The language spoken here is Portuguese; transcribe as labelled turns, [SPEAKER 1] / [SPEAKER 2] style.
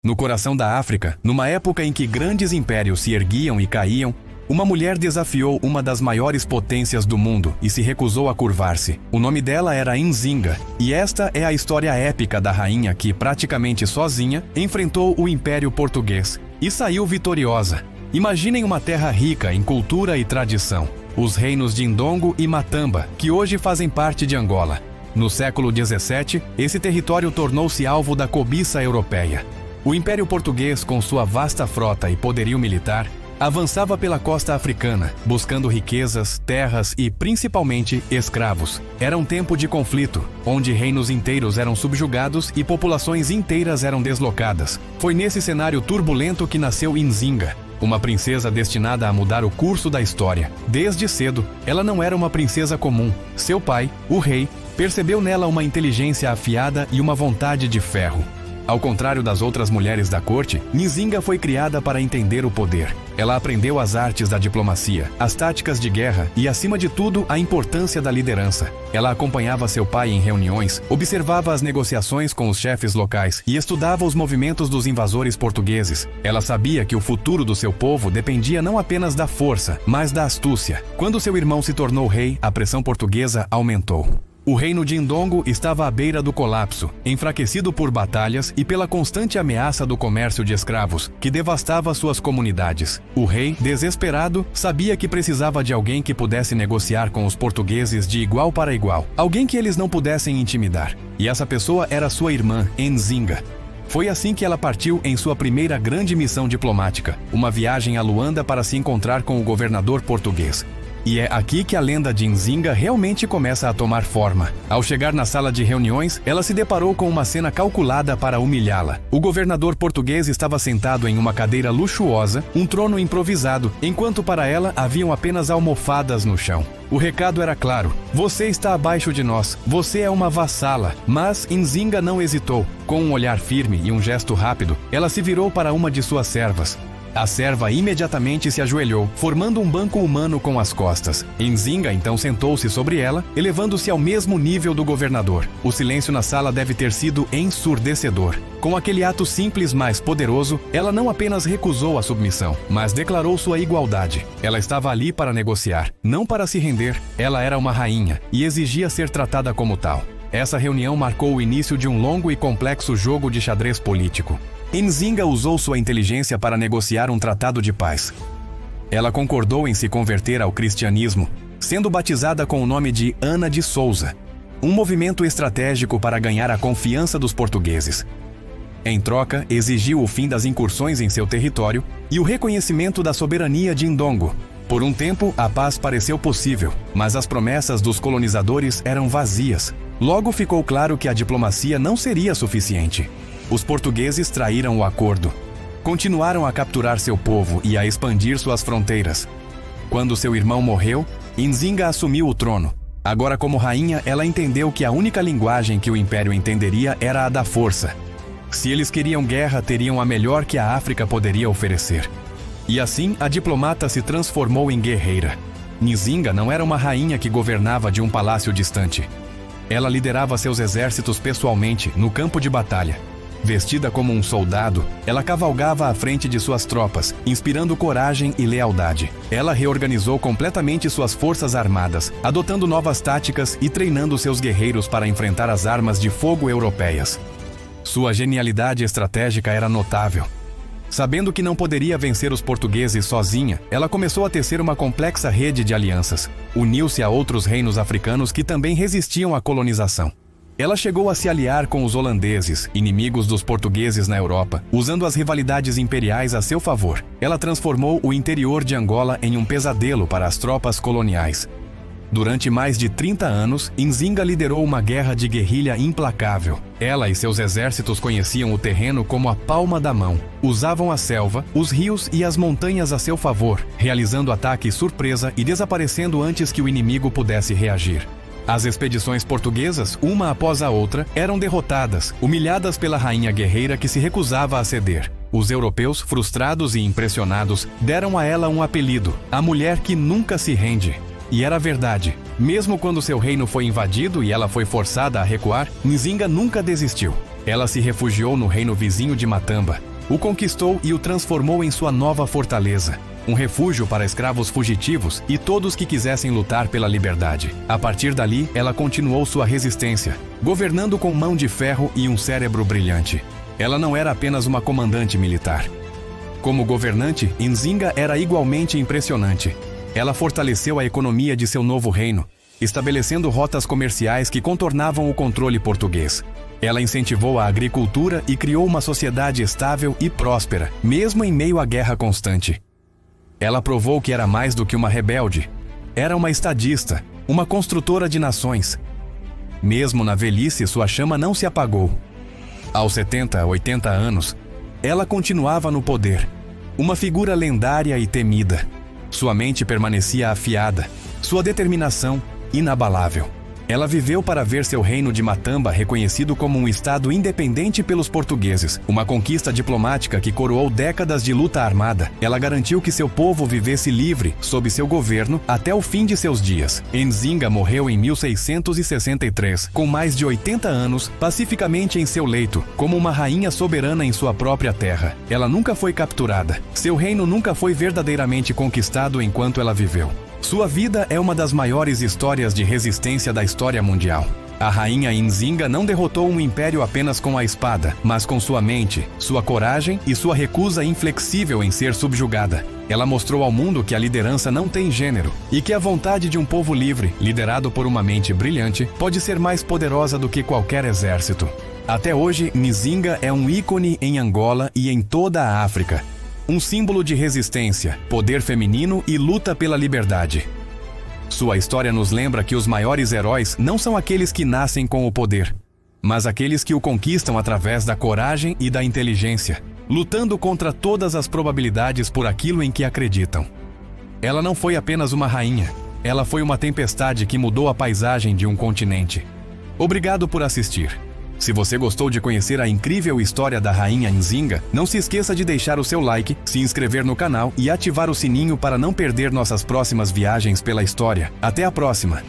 [SPEAKER 1] No coração da África, numa época em que grandes impérios se erguiam e caíam, uma mulher desafiou uma das maiores potências do mundo e se recusou a curvar-se. O nome dela era Nzinga, e esta é a história épica da rainha que, praticamente sozinha, enfrentou o Império Português e saiu vitoriosa. Imaginem uma terra rica em cultura e tradição, os reinos de Ndongo e Matamba, que hoje fazem parte de Angola. No século XVII, esse território tornou-se alvo da cobiça europeia. O Império Português, com sua vasta frota e poderio militar, avançava pela costa africana, buscando riquezas, terras e, principalmente, escravos. Era um tempo de conflito, onde reinos inteiros eram subjugados e populações inteiras eram deslocadas. Foi nesse cenário turbulento que nasceu Nzinga, uma princesa destinada a mudar o curso da história. Desde cedo, ela não era uma princesa comum. Seu pai, o rei, percebeu nela uma inteligência afiada e uma vontade de ferro. Ao contrário das outras mulheres da corte, Nzinga foi criada para entender o poder. Ela aprendeu as artes da diplomacia, as táticas de guerra e, acima de tudo, a importância da liderança. Ela acompanhava seu pai em reuniões, observava as negociações com os chefes locais e estudava os movimentos dos invasores portugueses. Ela sabia que o futuro do seu povo dependia não apenas da força, mas da astúcia. Quando seu irmão se tornou rei, a pressão portuguesa aumentou. O reino de Ndongo estava à beira do colapso, enfraquecido por batalhas e pela constante ameaça do comércio de escravos, que devastava suas comunidades. O rei, desesperado, sabia que precisava de alguém que pudesse negociar com os portugueses de igual para igual, alguém que eles não pudessem intimidar. E essa pessoa era sua irmã, Nzinga. Foi assim que ela partiu em sua primeira grande missão diplomática, uma viagem a Luanda para se encontrar com o governador português. E é aqui que a lenda de Nzinga realmente começa a tomar forma. Ao chegar na sala de reuniões, ela se deparou com uma cena calculada para humilhá-la. O governador português estava sentado em uma cadeira luxuosa, um trono improvisado, enquanto para ela haviam apenas almofadas no chão. O recado era claro: você está abaixo de nós, você é uma vassala. Mas Nzinga não hesitou. Com um olhar firme e um gesto rápido, ela se virou para uma de suas servas. A serva imediatamente se ajoelhou, formando um banco humano com as costas. Nzinga então sentou-se sobre ela, elevando-se ao mesmo nível do governador. O silêncio na sala deve ter sido ensurdecedor. Com aquele ato simples, mas poderoso, ela não apenas recusou a submissão, mas declarou sua igualdade. Ela estava ali para negociar, não para se render. Ela era uma rainha e exigia ser tratada como tal. Essa reunião marcou o início de um longo e complexo jogo de xadrez político. Nzinga usou sua inteligência para negociar um tratado de paz. Ela concordou em se converter ao cristianismo, sendo batizada com o nome de Ana de Souza, um movimento estratégico para ganhar a confiança dos portugueses. Em troca, exigiu o fim das incursões em seu território e o reconhecimento da soberania de Ndongo. Por um tempo, a paz pareceu possível, mas as promessas dos colonizadores eram vazias. Logo ficou claro que a diplomacia não seria suficiente. Os portugueses traíram o acordo. Continuaram a capturar seu povo e a expandir suas fronteiras. Quando seu irmão morreu, Nzinga assumiu o trono. Agora, como rainha, ela entendeu que a única linguagem que o império entenderia era a da força. Se eles queriam guerra, teriam a melhor que a África poderia oferecer. E assim, a diplomata se transformou em guerreira. Nzinga não era uma rainha que governava de um palácio distante. Ela liderava seus exércitos pessoalmente, no campo de batalha. Vestida como um soldado, ela cavalgava à frente de suas tropas, inspirando coragem e lealdade. Ela reorganizou completamente suas forças armadas, adotando novas táticas e treinando seus guerreiros para enfrentar as armas de fogo europeias. Sua genialidade estratégica era notável. Sabendo que não poderia vencer os portugueses sozinha, ela começou a tecer uma complexa rede de alianças. Uniu-se a outros reinos africanos que também resistiam à colonização. Ela chegou a se aliar com os holandeses, inimigos dos portugueses na Europa, usando as rivalidades imperiais a seu favor. Ela transformou o interior de Angola em um pesadelo para as tropas coloniais. Durante mais de 30 anos, Nzinga liderou uma guerra de guerrilha implacável. Ela e seus exércitos conheciam o terreno como a palma da mão. Usavam a selva, os rios e as montanhas a seu favor, realizando ataques surpresa e desaparecendo antes que o inimigo pudesse reagir. As expedições portuguesas, uma após a outra, eram derrotadas, humilhadas pela rainha guerreira que se recusava a ceder. Os europeus, frustrados e impressionados, deram a ela um apelido: a mulher que nunca se rende. E era verdade. Mesmo quando seu reino foi invadido e ela foi forçada a recuar, Nzinga nunca desistiu. Ela se refugiou no reino vizinho de Matamba. o conquistou e o transformou em sua nova fortaleza, um refúgio para escravos fugitivos e todos que quisessem lutar pela liberdade. A partir dali, ela continuou sua resistência, governando com mão de ferro e um cérebro brilhante. Ela não era apenas uma comandante militar. Como governante, Nzinga era igualmente impressionante. Ela fortaleceu a economia de seu novo reino, estabelecendo rotas comerciais que contornavam o controle português. Ela incentivou a agricultura e criou uma sociedade estável e próspera, mesmo em meio à guerra constante. Ela provou que era mais do que uma rebelde. Era uma estadista, uma construtora de nações. Mesmo na velhice, sua chama não se apagou. Aos 70, 80 anos, ela continuava no poder, uma figura lendária e temida. Sua mente permanecia afiada, sua determinação inabalável. Ela viveu para ver seu reino de Matamba reconhecido como um estado independente pelos portugueses, uma conquista diplomática que coroou décadas de luta armada. Ela garantiu que seu povo vivesse livre sob seu governo até o fim de seus dias. Nzinga morreu em 1663, com mais de 80 anos, pacificamente em seu leito, como uma rainha soberana em sua própria terra. Ela nunca foi capturada. Seu reino nunca foi verdadeiramente conquistado enquanto ela viveu. Sua vida é uma das maiores histórias de resistência da história mundial. A rainha Nzinga não derrotou um império apenas com a espada, mas com sua mente, sua coragem e sua recusa inflexível em ser subjugada. Ela mostrou ao mundo que a liderança não tem gênero e que a vontade de um povo livre, liderado por uma mente brilhante, pode ser mais poderosa do que qualquer exército. Até hoje, Nzinga é um ícone em Angola e em toda a África. Um símbolo de resistência, poder feminino e luta pela liberdade. Sua história nos lembra que os maiores heróis não são aqueles que nascem com o poder, mas aqueles que o conquistam através da coragem e da inteligência, lutando contra todas as probabilidades por aquilo em que acreditam. Ela não foi apenas uma rainha, ela foi uma tempestade que mudou a paisagem de um continente. Obrigado por assistir. Se você gostou de conhecer a incrível história da rainha Nzinga, não se esqueça de deixar o seu like, se inscrever no canal e ativar o sininho para não perder nossas próximas viagens pela história. Até a próxima!